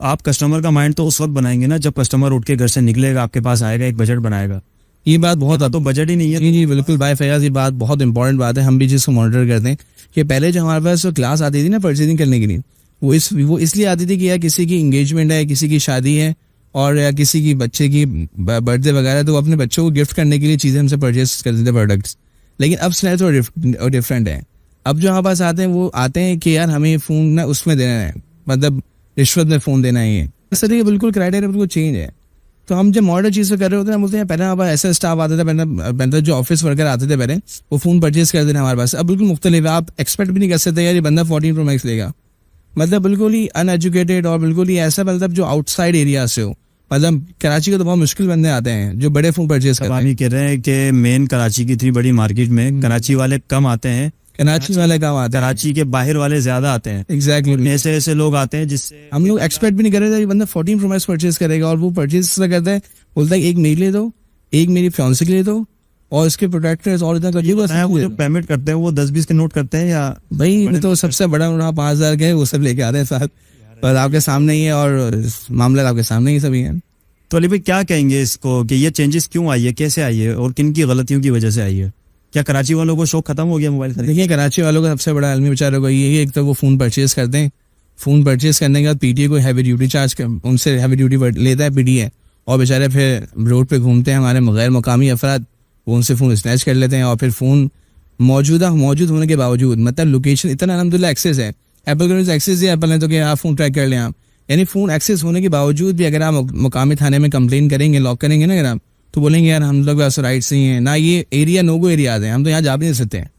आप कस्टमर का माइंड तो उस वक्त बनाएंगे ना जब कस्टमर उठ के घर से निकलेगा, आपके पास आएगा, एक बजट बनाएगा। ये बात बहुत तो बजट ही नहीं है। जी जी बिल्कुल भाई फैयाज, ये बात बहुत इंपॉर्टेंट बात है। हम भी जिसको मॉनिटर करते हैं कि पहले जो हमारे पास क्लास आती थी ना परचेजिंग करने के लिए, वो इसलिए आती थी कि यार किसी की इंगेजमेंट है, किसी की शादी है, और या किसी की बच्चे की बर्थडे वगैरह, तो वो अपने बच्चों को गिफ्ट करने के लिए चीज़ें हमसे परचेज करते थे प्रोडक्ट्स। लेकिन अब स्नैप थोड़ा डिफरेंट है। अब जो हमारे पास आते हैं वो आते हैं कि यार हमें फ़ोन ना उसमें देना है, मतलब रिश्वत में फ़ोन देना ही है। इस तरीके बिल्कुल क्राइटेरिया बिल्कुल चेंज है। तो हम जब मॉडर्न चीज़ कर रहे होते हैं बोलते हैं पहले हमारे ऐसा स्टाफ आता था, पहले जो ऑफिस वर्कर आते थे पहले वो फ़ोन परचेज कर देना हमारे पास। अब बिल्कुल मुख्तलिफ है। आप एक्सपेक्ट भी नहीं कर सकते यार ये बंदा 14 Pro Max लेगा, मतलब बिल्कुल ही अनएजुकेटेड और बिल्कुल ही ऐसा, मतलब जो आउटसाइड एरिया से हो। मतलब कराची के तो बहुत मुश्किल बंदे आते हैं जो बड़े फ़ोन परचेज करते हैं। हम कह रहे हैं कि मेन कराची की 3 बड़ी मार्केट में कराची वाले कम आते हैं, कराची वाले कम आते हैं, कराची के बाहर वाले ज्यादा आते हैं। एग्जैक्टली। ऐसे ऐसे लोग आते हैं जिससे हम लोग एक्सपेक्ट भी नहीं कर रहे थे ये बंदा 14 Pro Max परचेज करेगा, और वो परचेज करता है, बोलता है एक मेरे लिए दो, एक मेरी फियांसे के लिए दो, और इसके प्रोटेक्टर्स और इतना करिए। वो जो पेमेंट करते हैं वो 10-20 के नोट करते हैं, या भाई मैं तो सबसे बड़ा उन्होंने 5,000 के वो सब लेके आ रहे हैं साथ, पर आपके सामने ही है और मामला आपके सामने ही सभी है। तो अली भाई क्या कहेंगे इसको कि ये चेंजेस क्यों आई है, कैसे आई है, और किन की गलतियों की वजह से आई है? क्या कराची वालों को शौक खत्म हो गया मोबाइल खरीदने? देखिए कराची वालों का सबसे बड़ा आलमी बेचारों को ये है, एक तो वो फ़ोन परचेज करते हैं, फ़ोन परचेज करने के बाद पीटीए को हैवी ड्यूटी चार्ज कर, उनसे हैवी ड्यूटी लेता है पीटीए, और बेचारे फिर रोड पे घूमते हैं हमारे गैर मुकामी अफराद, वो उनसे फ़ोन स्नैच कर लेते हैं। और फिर फ़ोन मौजूद होने के बावजूद, मतलब लोकेशन इतना अलहमदुलिल्लाह एक्सेस है, एप्पल को एक्सेस दिया एप्पल ने तो कि आप फ़ोन ट्रैक कर लें आप, यानी फ़ोन एक्सेस होने के बावजूद भी अगर आप मुकामी थाने में कंप्लेन करेंगे, लॉक करेंगे ना अगर आप, तो बोलेंगे यार हम लोग राइट से ही हैं ना, ये एरिया नो गो एरियाज हैं, हम तो यहाँ जा भी नहीं सकते हैं।